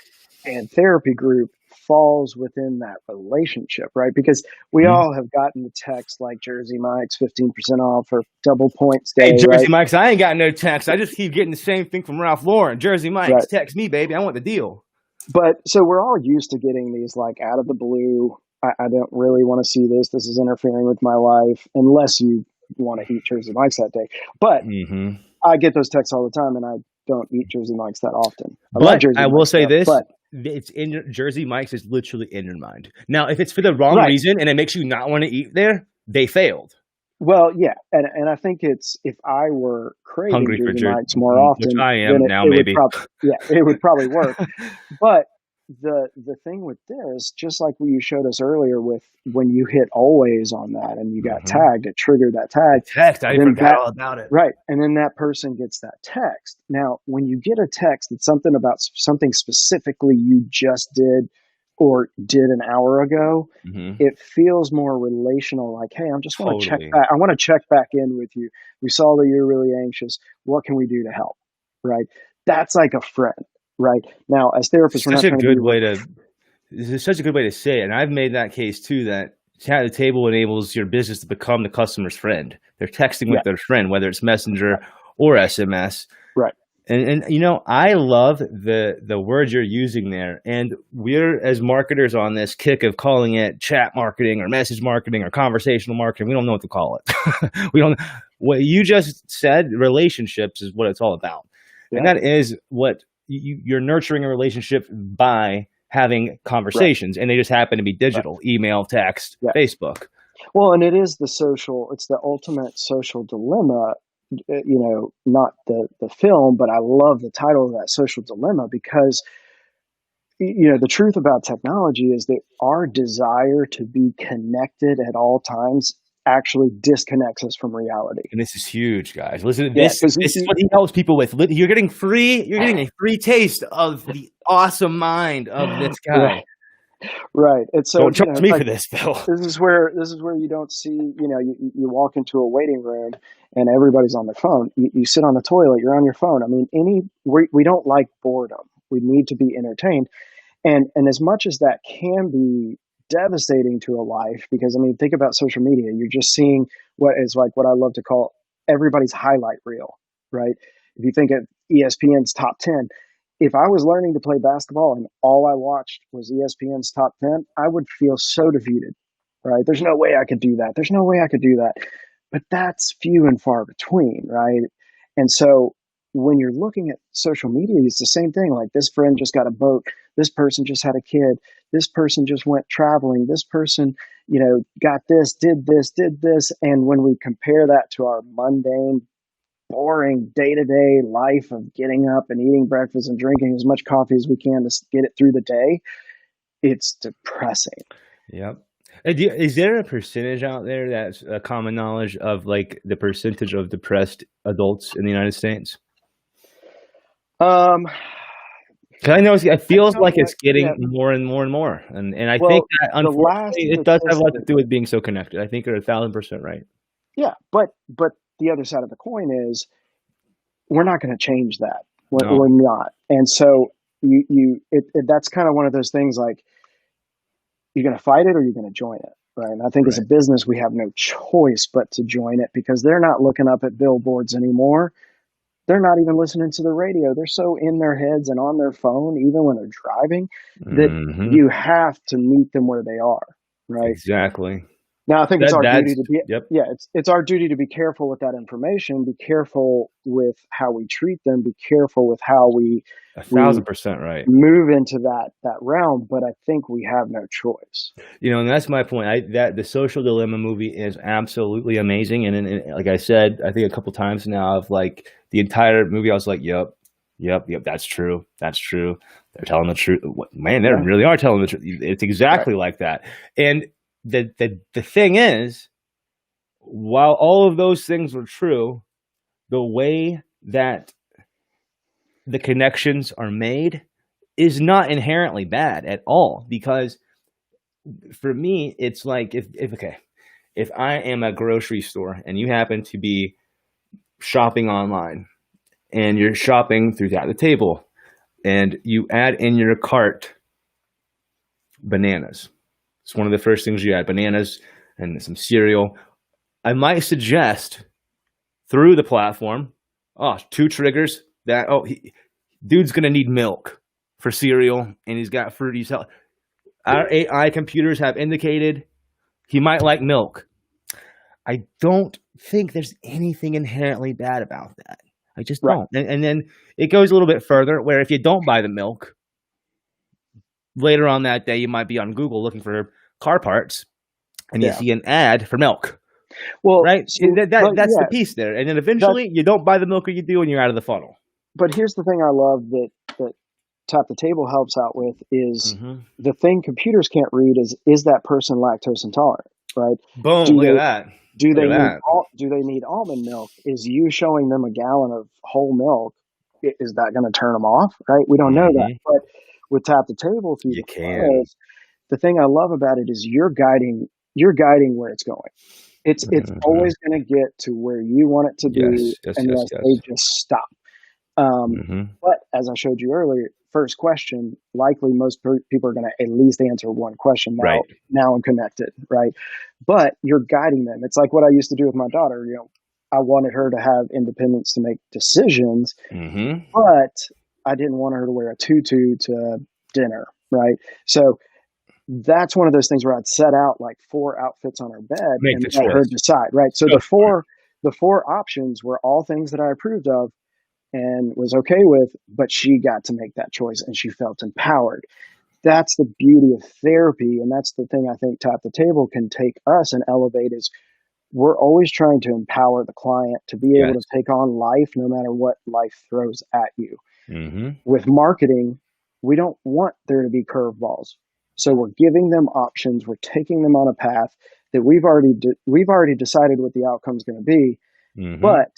and therapy group, falls within that relationship, right? Because we all have gotten the text like Jersey Mike's 15% off or double points day. Hey, Jersey Mike's, I ain't got no text. I just keep getting the same thing from Ralph Lauren. Jersey Mike's, text me, baby. I want the deal. But so we're all used to getting these like out of the blue. I don't really want to see this. This is interfering with my life, unless you want to eat Jersey Mike's that day. But I get those texts all the time, and I don't eat Jersey Mike's that often. I will say this. It's in your Jersey Mike's is literally in your mind. Now, if it's for the wrong reason and it makes you not want to eat there, they failed. Well, yeah, and I think it's if I were craving Hungry for movie jerky, nights more which often, I then am now, it would maybe. it would probably work. But the thing with this, just like what you showed us earlier with when you hit always on that and you got Hmm. tagged, it triggered that The tag, text, I then forgot that all about it. right, and then that person gets that text. Now, when you get a text that's something about something specifically you just did or did an hour ago, Hmm. it feels more relational, like, hey, Totally. I want to check back in with you. We saw that you're really anxious. What can we do to help? Right? That's like a friend, right? Now, as therapists, we're Such not a trying to be good way to This is such a good way to say it, and I've made that case too, that chat at the table enables your business to become the customer's friend. They're texting yeah, with their friend, whether it's Messenger or SMS. right. And you know, I love the words you're using there. And we're, as marketers, on this kick of calling it chat marketing or message marketing or conversational marketing. We don't know what to call it. We don't. What you just said, relationships, is what it's all about, and Yeah, that is what you're nurturing a relationship by having right, conversations, and they just happen to be right. digital: email, text, Yeah. Facebook. Well, and it is it's the ultimate social dilemma, not the film, but I love the title of that, social dilemma, because the truth about technology is that our desire to be connected at all times actually disconnects us from reality. And this is huge, guys. Listen to Yeah, this. because This is what he helps people with. You're getting free. You're getting a free taste of the awesome mind of this guy. right, right. And so Don't charge it's me like for this, Bill. this is where you don't see, you walk into a waiting room and everybody's on their phone. You sit on the toilet, you're on your phone. I mean, we don't like boredom. We need to be entertained. And as much as that can be devastating to a life, because I mean, think about social media. You're just seeing what is like what I love to call everybody's highlight reel, right? If you think of ESPN's top 10, if I was learning to play basketball and all I watched was ESPN's top 10, I would feel so defeated, right? There's no way I could do that. There's no way I could do that. But that's few and far between, right? And so when you're looking at social media, it's the same thing. Like this friend just got a boat. This person just had a kid. This person just went traveling. This person, got this, did this, did this. And when we compare that to our mundane, boring day to day life of getting up and eating breakfast and drinking as much coffee as we can to get it through the day, it's depressing. Yep. Is there a percentage out there that's a common knowledge of, like, the percentage of depressed adults in the United States? Um, 'Cause I know it I feels don't like know. it's getting Yeah. more and more and more, and I think Well, that, the last unfortunately, it does have a lot to statistic, do with being so connected. I think you're 1,000% right. yeah, but the other side of the coin is we're not going to change that. No. We're not. And so that's kind of one of those things like you're going to fight it or you're going to join it. Right. And I think as Right. a business, we have no choice but to join it because they're not looking up at billboards anymore. They're not even listening to the radio. They're so in their heads and on their phone, even when they're driving, that Mhm. you have to meet them where they are. Right. Exactly. Now, I think it's our duty That's to be, Yep. yeah, it's our duty to be careful with that information, be careful with how we treat them, be careful with how we 1,000% right. move into that realm. But I think we have no choice. You know, and that's my point. That the Social Dilemma movie is absolutely amazing, and like I said, I think a couple times now, of like the entire movie, I was like, "Yep, yep, yep, that's true. That's true. They're telling the truth. Man, they Yeah. really are telling the truth. It's exactly like that." And the thing is, while all of those things were true, the way that the connections are made is not inherently bad at all, because for me, it's like, if I am a grocery store and you happen to be shopping online and you're shopping through the table and you add in your cart bananas. It's one of the first things you add, bananas and some cereal. I might suggest through the platform, two triggers that, dude's going to need milk for cereal and he's got fruity salad. Our AI computers have indicated he might like milk. I don't think there's anything inherently bad about that. I just Right. don't. And then it goes a little bit further, where if you don't buy the milk, later on that day, you might be on Google looking for car parts and you Yeah. see an ad for milk. Well, right? so, That's the yeah, piece there. And then that. eventually you don't buy the milk or you do and you're out of the funnel. But here's the thing I love that Tap the Table helps out with is Mm-hmm. the thing computers can't read is that person lactose intolerant, right? Boom! Do Look at they that. do Look they at need that. do they need almond milk? Is you showing them a gallon of whole milk, is that going to turn them off? Right? We don't know that. Mm-hmm. But with Tap the Table through You the can. funnels, the thing I love about it is you're guiding where it's going. It's Mm-hmm. always going to get to where you want it to be Yes. Yes. Yes. unless Yes. they just stop. Um, Mm-hmm. but as I showed you earlier, first question, likely most people are going to at least answer one question. Right. Now I'm connected, right? But you're guiding them. It's like what I used to do with my daughter. I wanted her to have independence to make decisions, Mm-hmm. but I didn't want her to wear a tutu to dinner, right? So that's one of those things where I'd set out like 4 outfits on her bed Make and the let her choice. decide, right? So So the four options were all things that I approved of and was okay with, but she got to make that choice and she felt empowered. That's the beauty of therapy. And that's the thing I think Tap the Table can take us and elevate is we're always trying to empower the client to be able yes. to take on life no matter what life throws at you. Mm-hmm. With marketing, we don't want there to be curveballs. So we're giving them options. We're taking them on a path that we've already decided what the outcome is going to be, Mm-hmm. but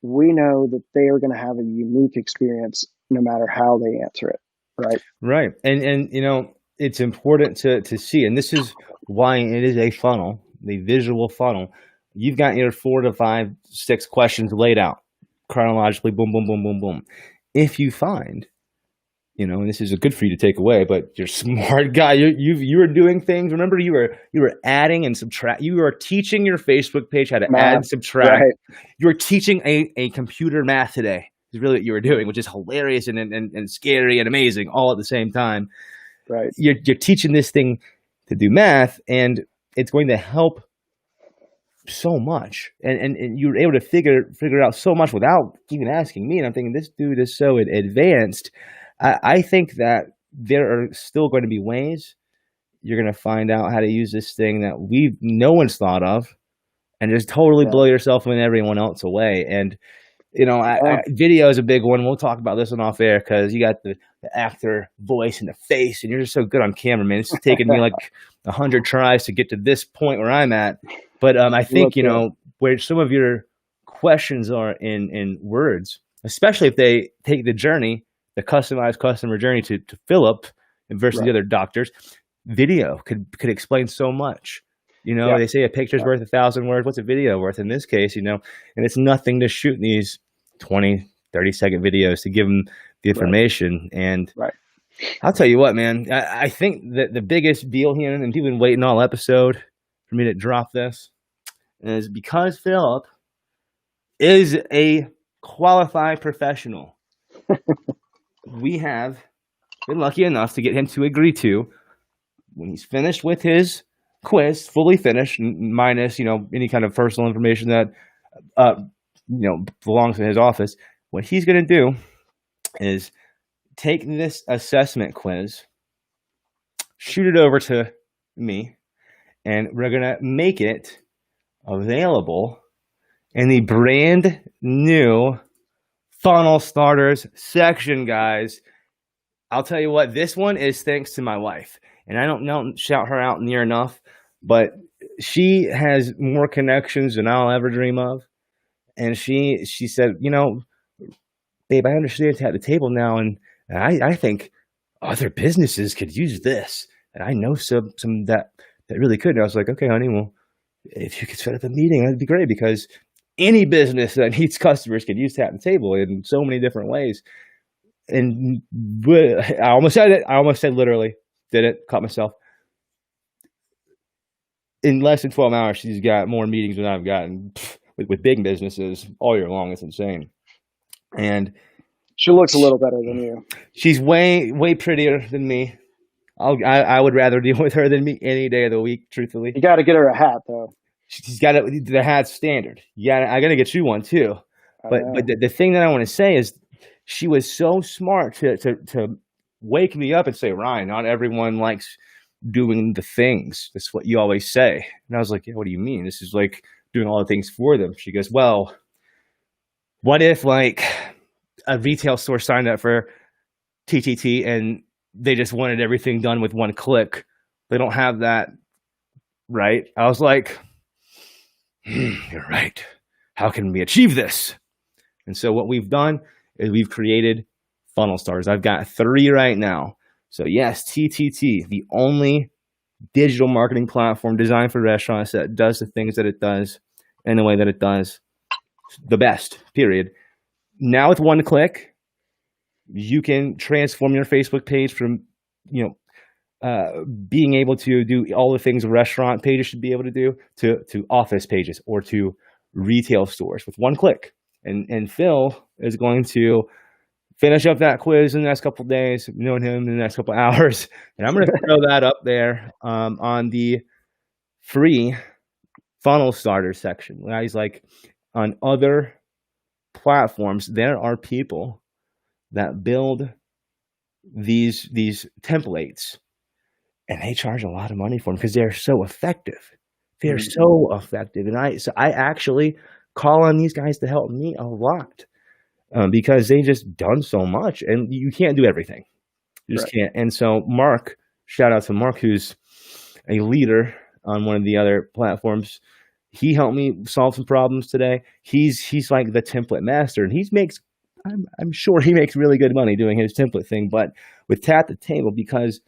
we know that they are going to have a unique experience no matter how they answer it, right? Right. And it's important to see, and this is why it is a funnel, the visual funnel. You've got your 4 to 5, 6 questions laid out chronologically, boom, boom, boom, boom, boom. If you find, and this is good for you to take away, but you're a smart guy. You were doing things. Remember, you were adding and subtract. You were teaching your Facebook page how to add and subtract. Right. You were teaching a computer math today. Is really what you were doing, which is hilarious and scary and amazing all at the same time. Right. You're teaching this thing to do math, and it's going to help so much. And you were able to figure out so much without even asking me. And I'm thinking, this dude is so advanced. I think that there are still going to be ways you're going to find out how to use this thing that no one's thought of, and just totally blow yourself and everyone else away. And video is a big one. We'll talk about this one off air because you got the actor voice and the face, and you're just so good on camera, man. It's taken me like 100 tries to get to this point where I'm at. But I think, where some of your questions are in words, especially if they take the journey, the customized customer journey to Philip versus the other doctors, video could explain so much. They say a picture's worth 1,000 words. What's a video worth in this case, and it's nothing to shoot these 20, 30-second videos to give them the information. And I'll tell you what, man, I think that the biggest deal here, and people have been waiting all episode for me to drop this, is because Philip is a qualified professional. We have been lucky enough to get him to agree to, when he's finished with his quiz, fully finished, minus any kind of personal information that belongs to his office, what he's going to do is take this assessment quiz, shoot it over to me, and we're going to make it available in the brand new funnel starters section, guys. I'll tell you what, this one is thanks to my wife. And I don't shout her out near enough, but she has more connections than I'll ever dream of. And she said, babe, I understand Tap the Table now, and I think other businesses could use this. And I know some that really could. And I was like, okay, honey, well, if you could set up a meeting, that'd be great, because any business that needs customers could use Tap the Table in so many different ways. And I almost said it. I almost said literally. Did it. Caught myself. In less than 12 hours, she's got more meetings than I've gotten with big businesses all year long. It's insane. And she looks a little better than you. She's way, way prettier than me. I would rather deal with her than me any day of the week, truthfully. You got to get her a hat, though. She's got the hat's standard. Yeah, I got to get you one too. But the thing that I want to say is, she was so smart to wake me up and say, Ryan, not everyone likes doing the things. That's what you always say. And I was like, yeah, what do you mean? This is like doing all the things for them. She goes, well, what if like a retail store signed up for TTT and they just wanted everything done with one click? They don't have that, right? I was like, you're right. How can we achieve this? And so what we've done is we've created funnel starters. I've got 3 right now. So yes, TTT, the only digital marketing platform designed for restaurants that does the things that it does in the way that it does, the best, period. Now with one click, you can transform your Facebook page from, being able to do all the things a restaurant pages should be able to do to office pages or to retail stores with one click. And Phil is going to finish up that quiz in the next couple of days, knowing him in the next couple of hours. And I'm going to throw that up there on the free funnel starter section. Guys, like on other platforms, there are people that build these templates and they charge a lot of money for them because they're so effective. They're so effective. And I actually call on these guys to help me a lot because they just done so much and you can't do everything. You just can't. And so Mark, shout out to Mark, who's a leader on one of the other platforms. He helped me solve some problems today. He's like the template master, and I'm sure he makes really good money doing his template thing. But with Tap the Table, because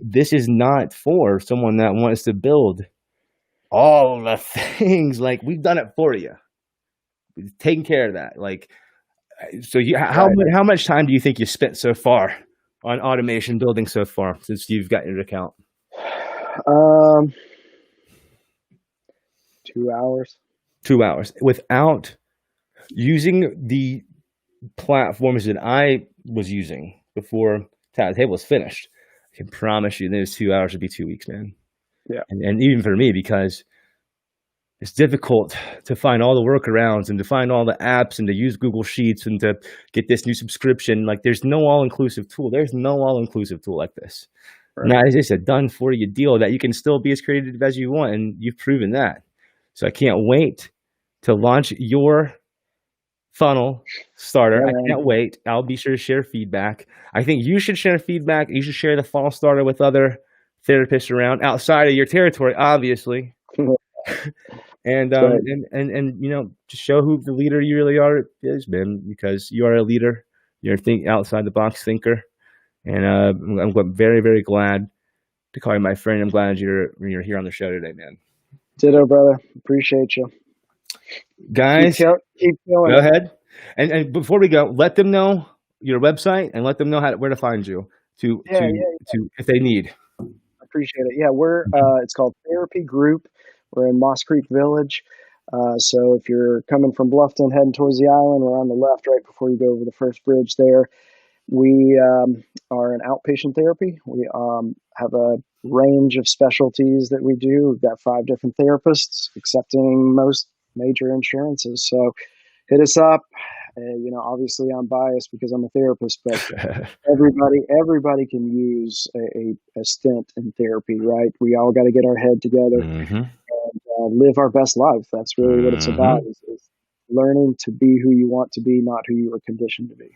this is not for someone that wants to build all the things, like we've done it for you. We've taken care of that. Like, so how much time do you think you spent so far on automation building so far since you've got your account? 2 hours. 2 hours without using the platforms that I was using before Tap the Table was finished. I can promise you those 2 hours would be 2 weeks, man. Yeah. And even for me, because it's difficult to find all the workarounds and to find all the apps and to use Google Sheets and to get this new subscription. Like there's no all-inclusive tool. There's no all-inclusive tool like this. Right. Now, it's just a done-for-you deal that you can still be as creative as you want, and you've proven that. So I can't wait to launch your funnel starter. I can't wait. I'll be sure to share feedback. I think you should share feedback. You should share the funnel starter with other therapists around outside of your territory, obviously. And to show who the leader you really are is, man, because you are a leader. You're a outside the box thinker, and I'm very, very glad to call you my friend. I'm glad you're here on the show today, man. Ditto, brother. Appreciate you, guys. Keep going. Go ahead, and before we go, let them know your website and let them know where to find you to if they need. Appreciate it. Yeah, we're it's called Therapy Group. We're in Moss Creek Village. So if you're coming from Bluffton heading towards the island, we're on the left right before you go over the first bridge there. We are an outpatient therapy. We have a range of specialties that we do. We've got 5 different therapists accepting most major insurances. So hit us up. Obviously I'm biased because I'm a therapist, but everybody can use a stint in therapy, right? We all got to get our head together and live our best life. That's really what it's about, is learning to be who you want to be, not who you were conditioned to be.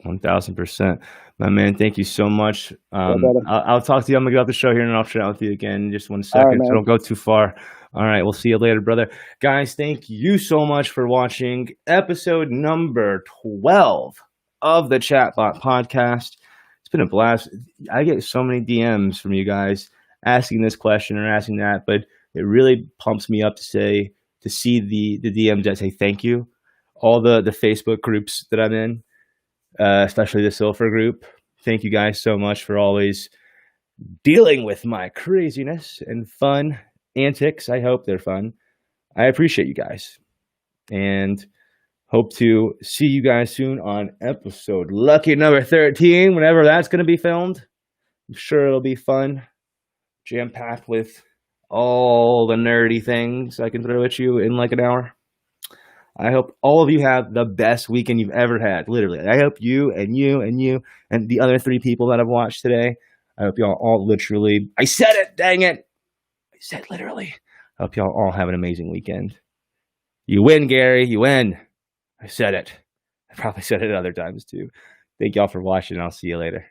1000%. My man, thank you so much. I'll talk to you. I'm going to get off the show here and I'll chat with you again in just 1 second. Right, so don't go too far. All right. We'll see you later, brother. Guys, thank you so much for watching episode number 12 of the ChatBot Podcast. It's been a blast. I get so many DMs from you guys asking this question or asking that, but it really pumps me up to see the DMs that say thank you. All the Facebook groups that I'm in, especially the Silver group. Thank you guys so much for always dealing with my craziness and fun antics. I hope they're fun. I appreciate you guys and hope to see you guys soon on episode lucky number 13, whenever that's going to be filmed. I'm sure it'll be fun, jam-packed with all the nerdy things I can throw at you in like an hour. I hope all of you have the best weekend you've ever had. Literally. I hope you and the other 3 people that I've watched today, I hope y'all all literally, I said it, dang it. I said literally. I hope y'all all have an amazing weekend. You win, Gary. You win. I said it. I probably said it other times too. Thank y'all for watching. I'll see you later.